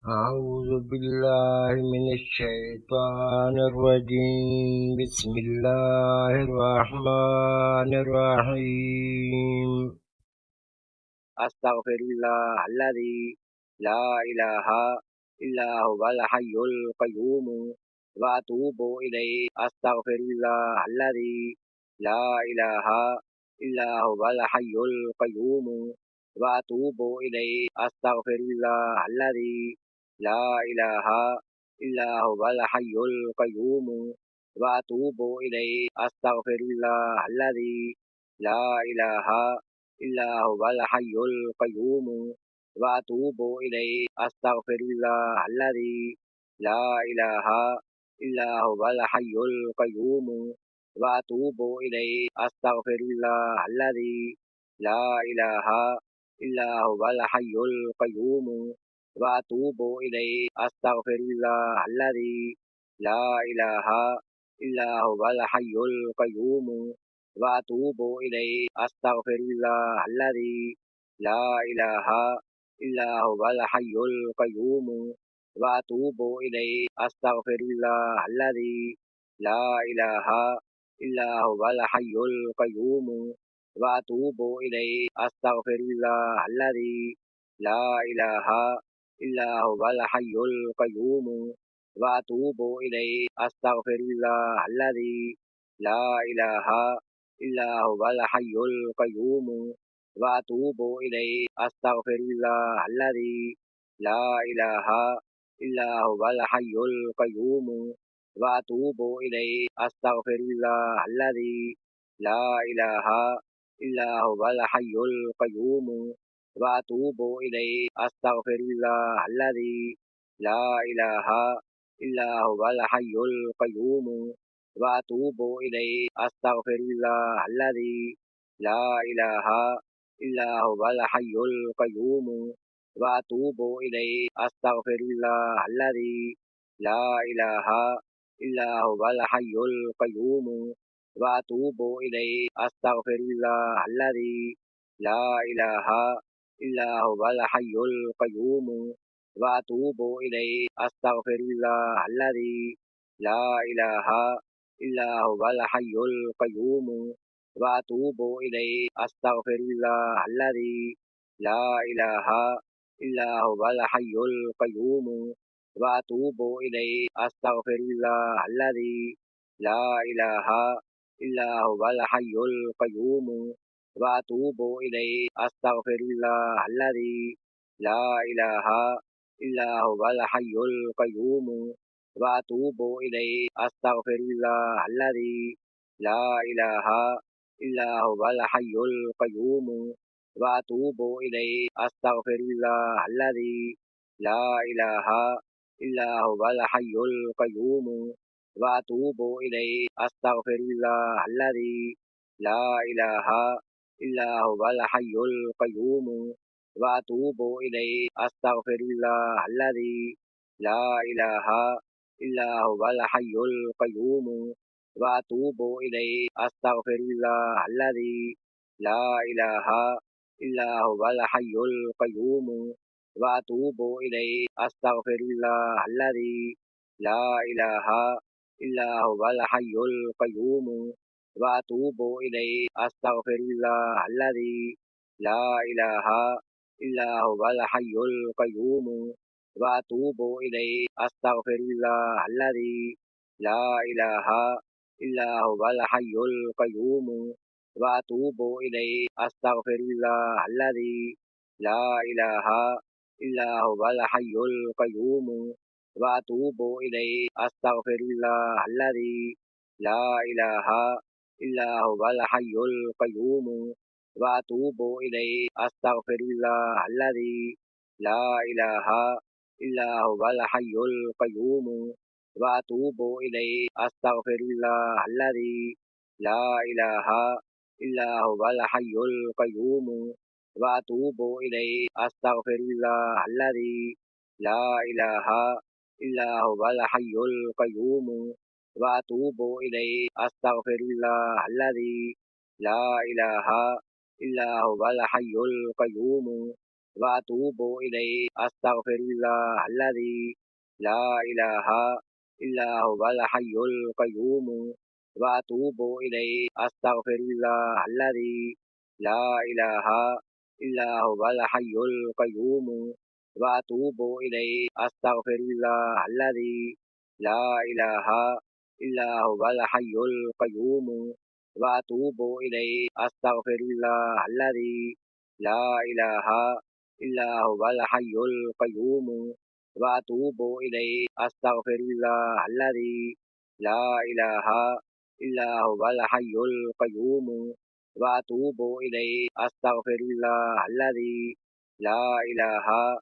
أعوذ بالله من الشيطان الرجيم. بسم الله الرحمن الرحيم. أستغفر الله الذي لا إله إلا هو الحي القيوم وأتوب إليه. أستغفر الله الذي لا إله إلا هو الحي القيوم وأتوب إليه. أستغفر الله الذي لا إله إلا هو الحي القيوم وأتوب إليه. أستغفر الله الذي لا إله إلا هو الحي القيوم وأتوب إليه. أستغفر الله الذي لا إله إلا هو الحي القيوم وأتوب إليه. أستغفر الله الذي لا إله إلا هو الحي القيوم وأتوب إليه. أستغفر الله الذي لا إله إلا هو الحي القيوم وأتوب إليه. أستغفر الله الذي لا إله إلا هو الحي القيوم وأتوب إليه. أستغفر الله الذي لا إله إلا هو الحي القيوم وأتوب إليه. أستغفر الله الذي لا إله إلا هو الحي القيوم وأتوب إليه. أستغفر الله الذي لا إله إلا هو الحي القيوم وأتوب إليه. أستغفر الله الذي لا إله إلا هو الحي القيوم وأتوب إليه. أستغفر الله الذي لا إله إلا هو الحي القيوم وأتوب إليه. أستغفر الله الذي لا إله إلا هو الحي القيوم وأتوب إليه. أستغفر الله الذي لا إله إلا هو الحي القيوم وأتوب إليه. أستغفر الله الذي لا إله إلا هو الحي القيوم وأتوب إليه. أستغفر الله الذي لا إله إلا هو الحي القيوم وأتوب إليه. أستغفر الله الذي لا إله إلا هو الحي القيوم وأتوب إليه. أستغفر الله الذي لا إله إلا هو الحي القيوم وأتوب إليه. أستغفر الله الذي لا إله إلا هو الحي القيوم وأتوب إليه. أستغفر الله الذي لا إله إلا هو الحي القيوم وأتوب إليه. أستغفر الله الذي لا إله إلا هو الحي القيوم وأتوب إليه. أستغفر الله الذي لا إله إلا هو الحي القيوم وأتوب إليه. أستغفر الله الذي لا إله إلا هو الحي القيوم وأتوب إليه. أستغفر الله الذي لا إله إلا هو الحي القيوم وأتوب إليه. أستغفر الله الذي لا إله إلا هو الحي القيوم وأتوب إليه. أستغفر الله الذي لا إله إلا هو الحي القيوم وأتوب إليه. أستغفر الله الذي لا إله إلا هو الحي القيوم وأتوب إليه. أستغفر الله الذي لا إله إلا هو الحي القيوم وأتوب إليه. أستغفر الله الذي لا إله إلا هو الحي القيوم وأتوب إليه. أستغفر الله الذي لا إله إلا هو الحي القيوم وأتوب إليه. أستغفر الله الذي لا إله إلا هو الحي القيوم وأتوب إليه. أستغفر الله الذي لا إله إلا هو الحي القيوم وأتوب إليه. أستغفر الله الذي لا إله إلا هو الحي القيوم وأتوب إليه. أستغفر الله الذي لا إله إلا هو الحي القيوم وأتوب إليه أستغفر الله الذي لا إله إلا هو الحي القيوم وأتوب إليه أستغفر الله الذي لا إله إلا هو الحي القيوم وأتوب إليه أستغفر الله الذي لا إله إلا هو الحي القيوم وأتوب إليه أستغفر الله الذي لا إله إلا هو الحي القيوم وأتوب إليه أستغفر الله الذي لا إله إلا هو الحي القيوم وأتوب إليه أستغفر الله الذي لا إله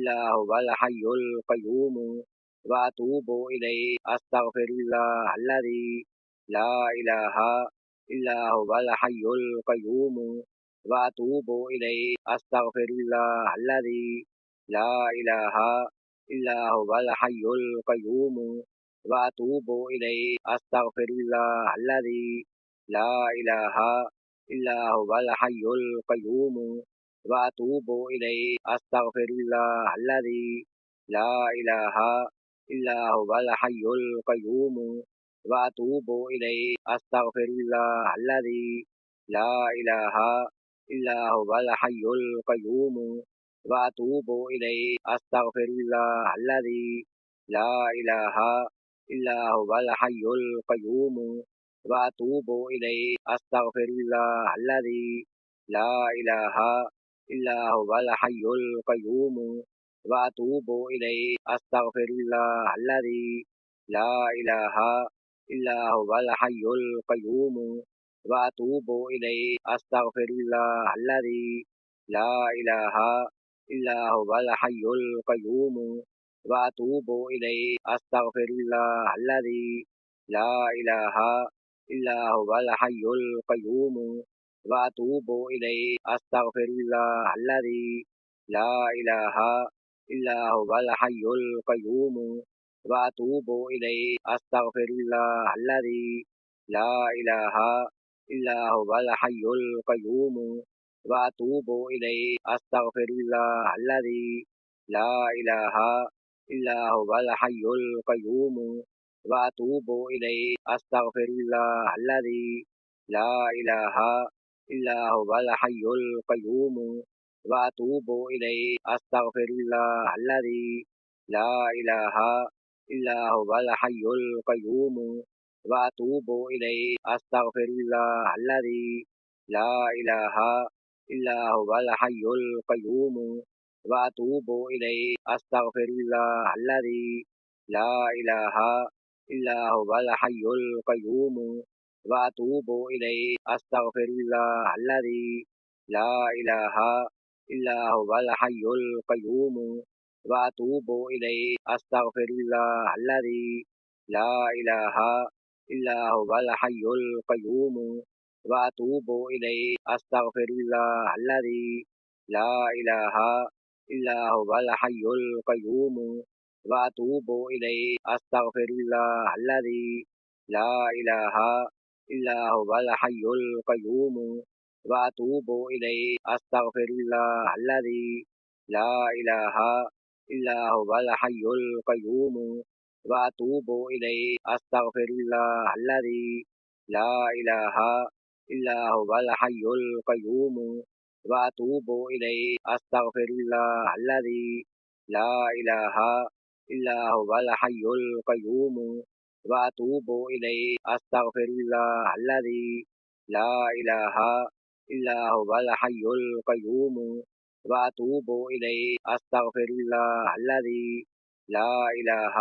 إلا هو الحي القيوم وأتوب إليه أستغفر الله الذي لا إله إلا هو الحي القيوم وأتوب إليه أستغفر الله الذي لا إله إلا هو الحي القيوم وأتوب إليه أستغفر الله الذي لا إله إلا هو الحي القيوم وأتوب إليه أستغفر الله الذي لا إله إلا هو الحي القيوم وأتوب إليه أستغفر الله الذي لا إله إلا هو الحي القيوم وأتوب إليه أستغفر الله الذي لا إله إلا هو الحي القيوم وأتوب إليه أستغفر الله الذي لا إله إلا هو الحي القيوم وأتوب إليه أستغفر الله الذي لا إله إلا هو الحي القيوم وأتوب إليه أستغفر الله الذي لا إله إلا هو الحي القيوم وأتوب إليه أستغفر الله الذي لا إله إلا هو الحي القيوم وأتوب إليه أستغفر الله الذي لا إله إلا هو الحي القيوم وأتوب إليه أستغفر الله الذي لا إله إلا هو الحي القيوم وأتوب إليه أستغفر الله الذي لا إله إلا هو الحي القيوم وأتوب إليه أستغفر الله الذي لا إله إلا هو الحي القيوم وأتوب إليه أستغفر الله الذي لا إله إلا هو الحي القيوم وأتوب إليه أستغفر الله الذي لا إله إلا هو الحي القيوم وأتوب إليه أستغفر الله الذي لا إله إلا هو الحي القيوم وأتوب إليه أستغفر الله الذي لا إله إلا هو الحي القيوم وأتوب إليه أستغفر الله الذي لا إله إلا هو الحي القيوم وأتوب إليه أستغفر الله الذي لا إله إلا هو الحي القيوم وأتوب إليه أستغفر الله الذي لا إله إلا هو الحي القيوم وأتوب إليه أستغفر الله الذي لا إله إلا هو الحي القيوم وأتوب إليه أستغفر الله الذي لا إله إلا هو الحي القيوم وأتوب إليه أستغفر الله الذي لا إله إلا هو الحي القيوم وأتوب إليه أستغفر الله الذي لا إله إلا هو الحي القيوم وأتوب إليه أستغفر الله الذي لا إله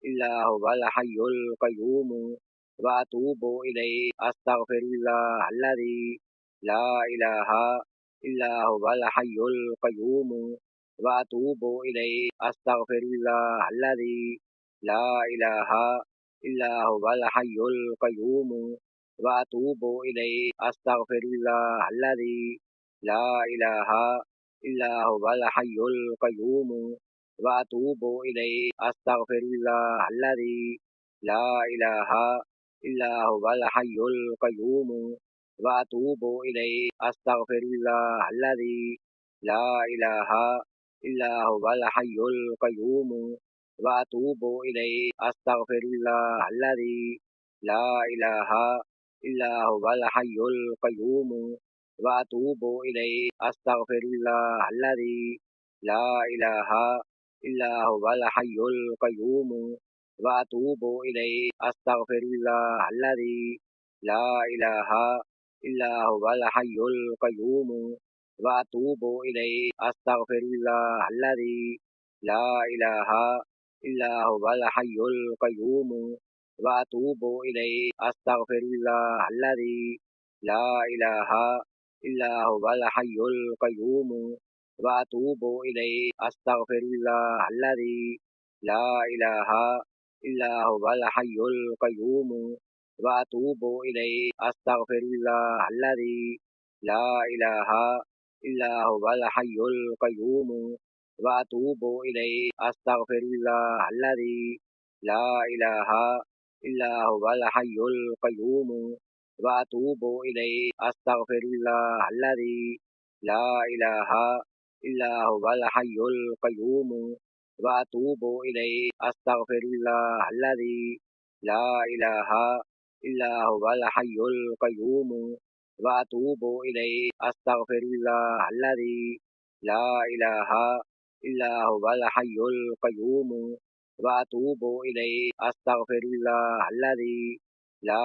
إلا هو الحي القيوم وأتوب إليه أستغفر الله الذي لا إله إلا هو الحي القيوم وأتوب إليه أستغفر الله الذي لا إله إلا هو الحي القيوم وأتوب إليه أستغفر الله الذي لا إله إلا هو الحي القيوم وأتوب إليه أستغفر الله الذي لا إله إلا هو الحي القيوم وأتوب إليه أستغفر الله الذي لا إله إلا هو الحي القيوم وأتوب إليه أستغفر الله الذي لا إله إلا هو الحي القيوم وأتوب إليه أستغفر الله الذي لا إله إلا هو الحي القيوم وأتوب إليه أستغفر الله الذي لا إله إلا هو الحي القيوم وأتوب إليه أستغفر الله الذي لا إله إلا هو الحي القيوم وأتوب إليه أستغفر الله الذي لا إله إلا هو الحي القيوم وأتوب إليه أستغفر الله الذي لا إله إلا هو الحي القيوم وأتوب إليه أستغفر الله الذي لا إله إلا هو الحي القيوم وأتوب إليه أستغفر الله الذي لا إله إلا هو الحي القيوم وأتوب إليه أستغفر الله الذي لا إله إلا هو الحي القيوم وأتوب إليه أستغفر الله الذي لا إله إلا هو الحي القيوم وأتوب إليه أستغفر الله الذي لا إله إلا هو الحي القيوم وأتوب إليه أستغفر الله الذي لا إله إلا هو الحي القيوم وأتوب إليه أستغفر الله الذي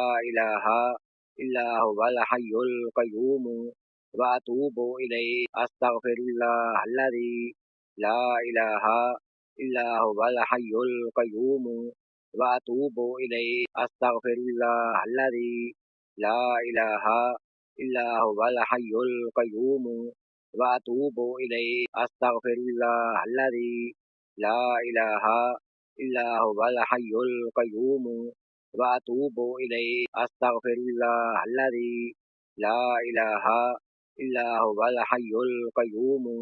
لا إله إلا هو الحي القيوم وأتوب إليه أستغفر الله الذي لا إله إلا هو الحي القيوم وأتوب إليه أستغفر الله الذي لا إله إلا هو الحي القيوم وأتوب إليه أستغفر الله الذي لا إله إلا هو الحي القيوم وأتوب إليه أستغفر الله الذي لا إله إلا هو الحي القيوم وأتوب إليه أستغفر الله الذي لا إله إلا هو الحي القيوم وأتوب إليه أستغفر الله الذي لا إله إلا هو الحي القيوم وأتوب إليه أستغفر الله الذي لا إله إلا هو الحي القيوم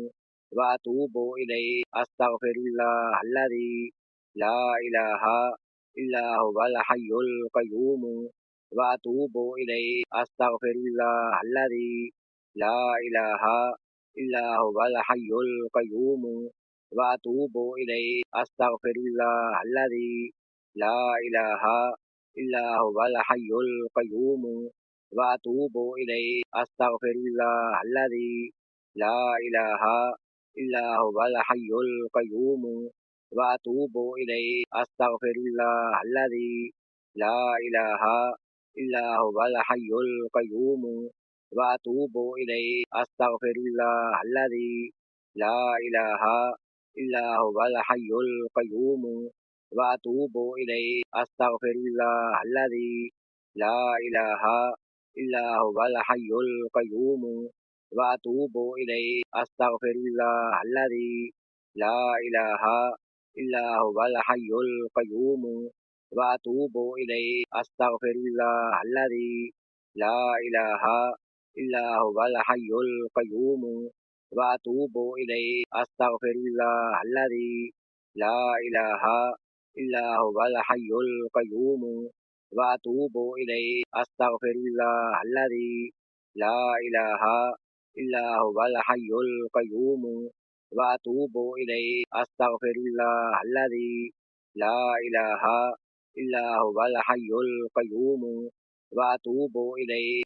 وأتوب إليه أستغفر الله الذي لا إله إلا هو الحي القيوم وأتوب إليه أستغفر الله الذي لا إله إلا هو الحي القيوم وأتوب إليه أستغفر الله الذي لا إله إلا هو الحي القيوم وأتوب إليه أستغفر الله الذي لا إله إلا هو الحي القيوم وأتوب إليه أستغفر الله الذي لا إله إلا هو الحي القيوم وأتوب إليه أستغفر الله الذي لا إله أستغفر الله الذي لا إله إلا هو الحي القيوم وأتوب إليه أستغفر الله الذي لا إله إلا هو الحي القيوم وأتوب إليه أستغفر الله الذي لا إله إلا هو الحي القيوم وأتوب إليه أستغفر الله الذي لا إله إلا هو الحي القيوم وأتوب إليه أستغفر الله الذي لا إله إلا هو الحي القيوم وأتوب إليه أستغفر الله الذي لا إله إلا هو أستغفر الله الذي لا إله إلا هو الحي القيوم وأتوب إليه أستغفر الله الذي لا إله إلا هو الحي القيوم وأتوب إليه أستغفر الله الذي لا إله إلا هو الحي القيوم وأتوب إليه أستغفر الله الذي لا إله إلا هو الحي القيوم وأتوب إليه أستغفر الله الذي لا إله إلا هو الحي القيوم وأتوب إليه أستغفر الله الذي لا إله إلا هو الحي القيوم وأتوب إليه أستغفر الله الذي لا إله إلا هو الحي القيوم وأتوب إليه أستغفر الله الذي لا إله إلا هو الحي القيوم وأتوب إليه